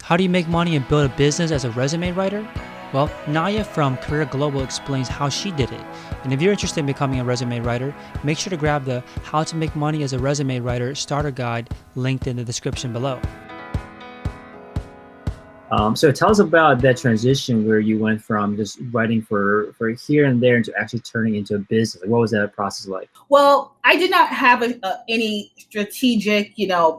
How do you make money and build a business as a resume writer? Well, Naya from Career Global explains how she did it. And if you're interested in becoming a resume writer, make sure to grab the How to Make Money as a Resume Writer starter guide linked in the description below. So tell us about that transition where you went from just writing for here and there into actually turning into a business. What was that process like? Well, I did not have any strategic,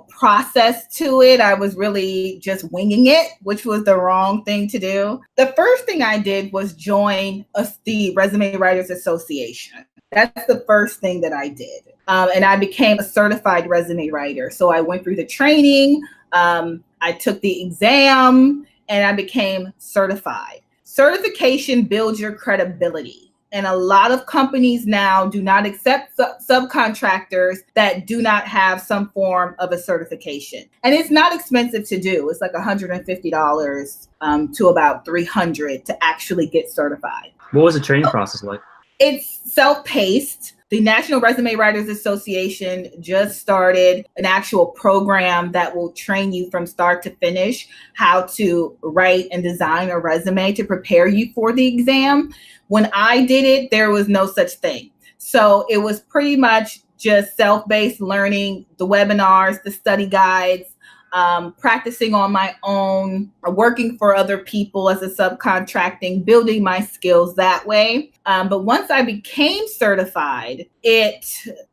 process to it. I was really just winging it, which was the wrong thing to do. The first thing I did was join the Resume Writers Association. That's the first thing that I did. And I became a certified resume writer. So I went through the training. I took the exam and I became certified. Certification builds your credibility. And a lot of companies now do not accept subcontractors that do not have some form of a certification. And it's not expensive to do. It's like $150 to about $300 to actually get certified. What was the training process like? It's self-paced. The National Resume Writers Association just started an actual program that will train you from start to finish how to write and design a resume to prepare you for the exam. When I did it, there was no such thing. So it was pretty much just self-based learning, the webinars, the study guides, practicing on my own, working for other people as a subcontracting, building my skills that way. But once I became certified, it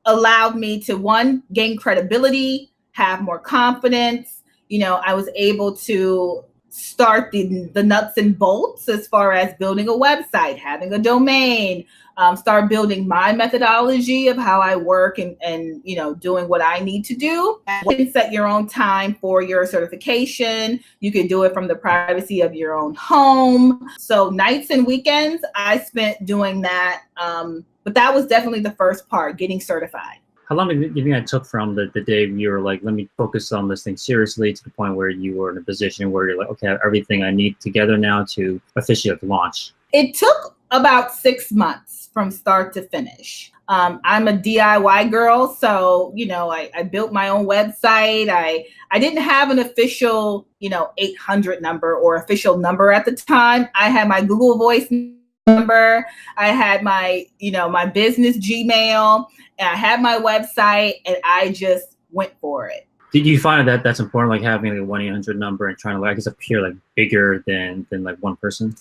allowed me to, one, gain credibility, have more confidence. I was able to start the nuts and bolts as far as building a website, having a domain, start building my methodology of how I work and doing what I need to do. You can set your own time for your certification. You can do it from the privacy of your own home. So nights and weekends, I spent doing that. But that was definitely the first part, getting certified. How long do you think it took from the day you were like, let me focus on this thing seriously, to the point where you were in a position where you're like, okay, I have everything I need together now to officially launch? It took about 6 months from start to finish. I'm a DIY girl, so, I built my own website. I didn't have an official, 800 number or official number at the time. I had my Google Voice number. I had my, my business Gmail, and I had my website, and I just went for it. Did you find that that's important, like having like a 1-800 number and trying to, I guess, appear like bigger than like one person?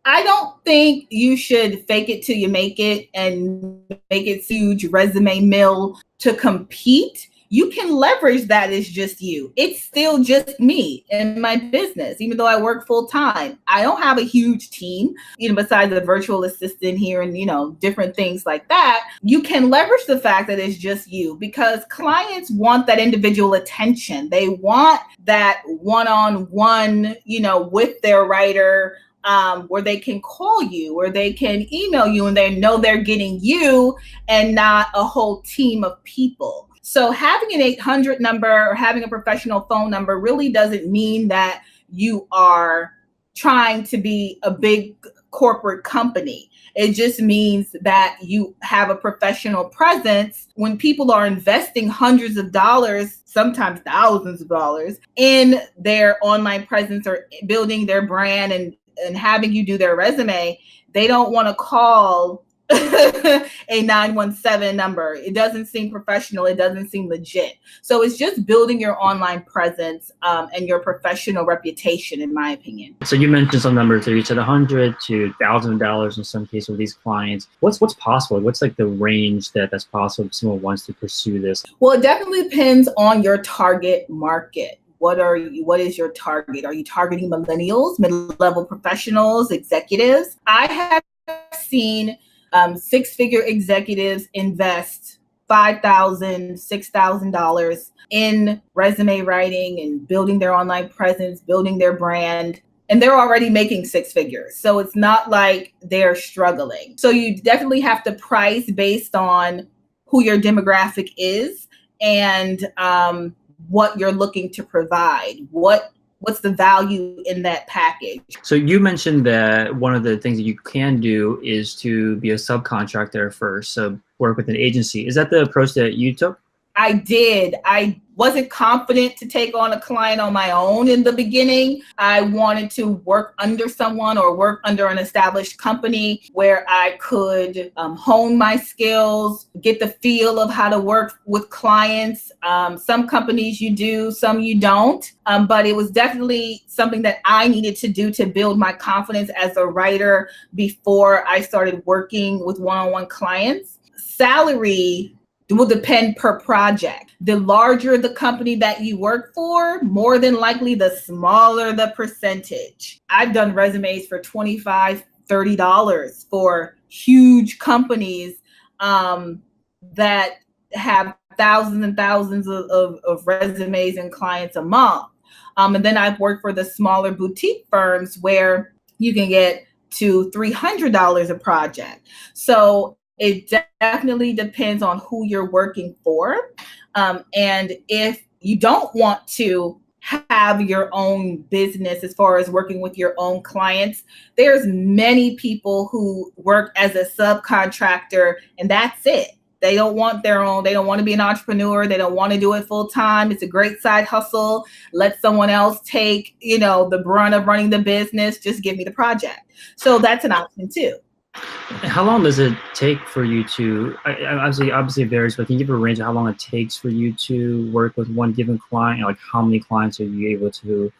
I don't think you should fake it till you make it and make it huge resume mill to compete. You can leverage that as just you. It's still just me and my business, even though I work full time. I don't have a huge team, besides the virtual assistant here and, different things like that. You can leverage the fact that it's just you, because clients want that individual attention. They want that one-on-one, with their writer, where they can call you or they can email you and they know they're getting you and not a whole team of people. So having an 800 number or having a professional phone number really doesn't mean that you are trying to be a big corporate company. It just means that you have a professional presence when people are investing hundreds of dollars, sometimes thousands of dollars, in their online presence or building their brand and having you do their resume. They don't want to call a 917 number. It doesn't seem professional. It doesn't seem legit. So it's just building your online presence and your professional reputation, in my opinion. So you mentioned some numbers there. You said $100 to $1,000 in some cases with these clients. What's possible? What's like the range that's possible if someone wants to pursue this? Well, it definitely depends on your target market. What is your target? Are you targeting millennials, mid-level professionals, executives? I have seen six-figure executives invest $5,000, $6,000 in resume writing and building their online presence, building their brand, and they're already making six figures. So it's not like they're struggling. So you definitely have to price based on who your demographic is and what you're looking to provide. What's the value in that package? So you mentioned that one of the things that you can do is to be a subcontractor first, so work with an agency. Is that the approach that you took? I did. I wasn't confident to take on a client on my own in the beginning. I wanted to work under someone or work under an established company where I could hone my skills, get the feel of how to work with clients. Some companies you do, some you don't. But it was definitely something that I needed to do to build my confidence as a writer before I started working with one-on-one clients. Salary will depend per project. The larger the company that you work for, more than likely the smaller the percentage. I've done resumes for $25, $30 for huge companies that have thousands and thousands of resumes and clients a month. And then I've worked for the smaller boutique firms where you can get to $300 a project. So it definitely depends on who you're working for. And if you don't want to have your own business as far as working with your own clients, there's many people who work as a subcontractor and that's it. They don't want their own, they don't want to be an entrepreneur. They don't want to do it full time. It's a great side hustle. Let someone else take, the brunt of running the business. Just give me the project. So that's an option too. How long does it take for you to, obviously it varies, but can you give a range of how long it takes for you to work with one given client? Like how many clients are you able to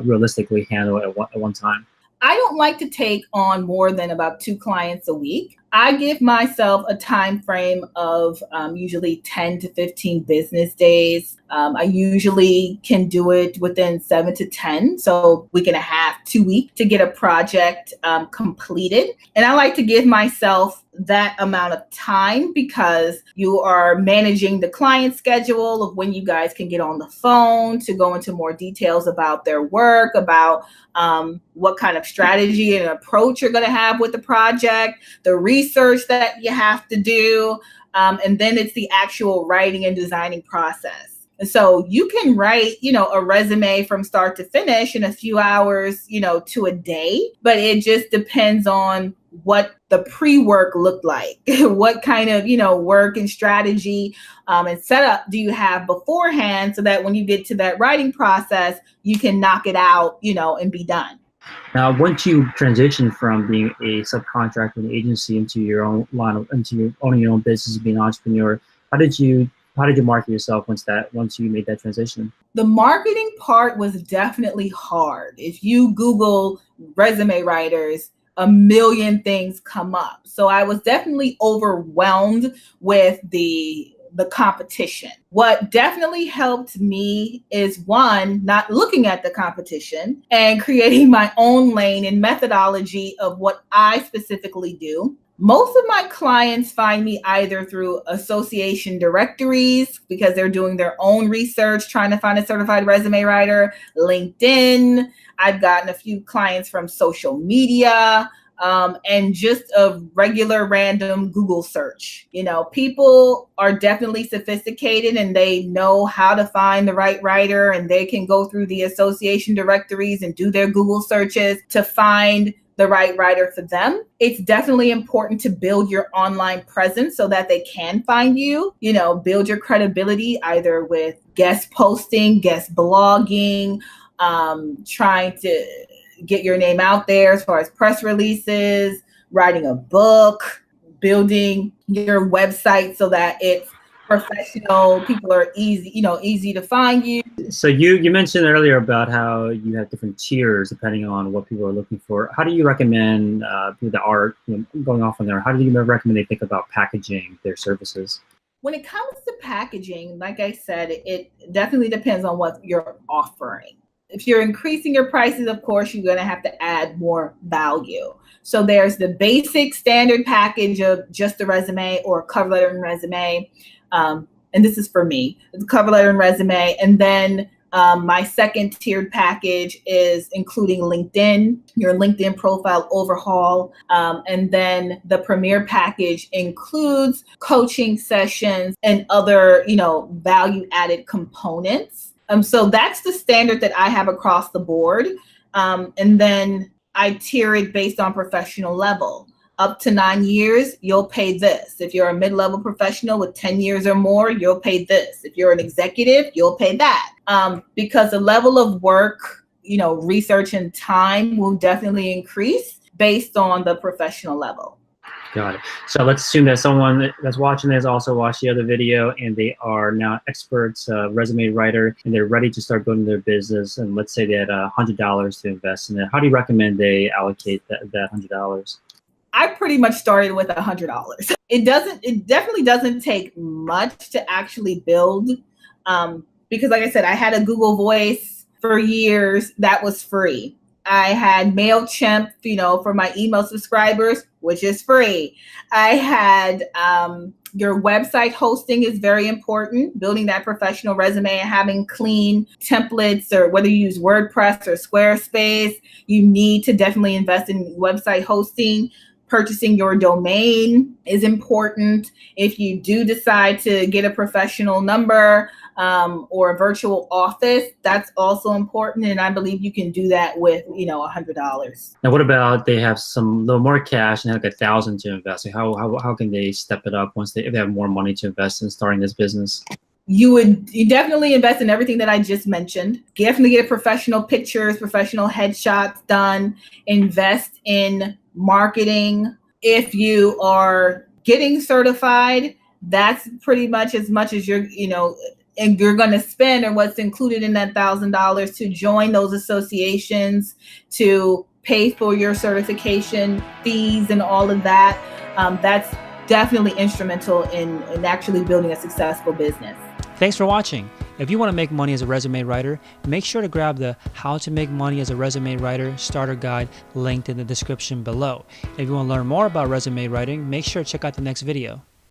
realistically handle at one time? I don't like to take on more than about 2 clients a week. I give myself a time frame of usually 10 to 15 business days. I usually can do it within 7 to 10. So week and a half, 2 weeks to get a project completed. And I like to give myself that amount of time because you are managing the client schedule of when you guys can get on the phone to go into more details about their work, about what kind of strategy and approach you're going to have with the project, the research that you have to do, and then it's the actual writing and designing process. And so you can write, a resume from start to finish in a few hours, to a day, but it just depends on what the pre-work looked like. What kind of, work and strategy and setup do you have beforehand so that when you get to that writing process, you can knock it out, and be done. Now, once you transition from being a subcontractor and agency into your own owning your own business, being an entrepreneur, how did you market yourself once you made that transition? The marketing part was definitely hard. If you Google resume writers, a million things come up. So I was definitely overwhelmed with the competition. What definitely helped me is one, not looking at the competition and creating my own lane and methodology of what I specifically do. Most of my clients find me either through association directories because they're doing their own research, trying to find a certified resume writer, LinkedIn. I've gotten a few clients from social media, and just a regular random Google search. People are definitely sophisticated and they know how to find the right writer, and they can go through the association directories and do their Google searches to find the right writer for them. It's definitely important to build your online presence so that they can find you, build your credibility either with guest posting, guest blogging, trying to get your name out there as far as press releases, writing a book, building your website so that it's professional, people are easy to find you. So you mentioned earlier about how you have different tiers depending on what people are looking for. How do you recommend people that are going off on there? How do you recommend they think about packaging their services? When it comes to packaging, like I said, it definitely depends on what you're offering. If you're increasing your prices, of course, you're going to have to add more value. So there's the basic standard package of just the resume or cover letter and resume. And this is for me, the cover letter and resume. And then my second tiered package is including LinkedIn, your LinkedIn profile overhaul. And then the premier package includes coaching sessions and other, value added components. So that's the standard that I have across the board. And then I tier it based on professional level. up to 9 years, you'll pay this. If you're a mid-level professional with 10 years or more, you'll pay this. If you're an executive, you'll pay that. Because the level of work, research and time will definitely increase based on the professional level. Got it. So let's assume that someone that's watching this also watched the other video and they are now experts, resume writer, and they're ready to start building their business. And let's say they had $100 to invest in it. How do you recommend they allocate that $100? I pretty much started with $100. It definitely doesn't take much to actually build. Because like I said, I had a Google Voice for years that was free. I had MailChimp, for my email subscribers, which is free. I had your website hosting is very important, building that professional resume and having clean templates, or whether you use WordPress or Squarespace, you need to definitely invest in website hosting. Purchasing your domain is important. If you do decide to get a professional number or a virtual office, that's also important. And I believe you can do that with, $100. Now, what about they have some little more cash and have like $1,000 to invest? How can they step it up if they have more money to invest in starting this business? You definitely invest in everything that I just mentioned. Definitely get professional pictures, professional headshots done. Invest in marketing. If you are getting certified, that's pretty much as you're, and you're going to spend, or what's included in that $1,000 to join those associations, to pay for your certification fees and all of that. That's definitely instrumental in actually building a successful business. Thanks for watching. If you want to make money as a resume writer, make sure to grab the How to Make Money as a Resume Writer Starter Guide linked in the description below. If you want to learn more about resume writing, make sure to check out the next video.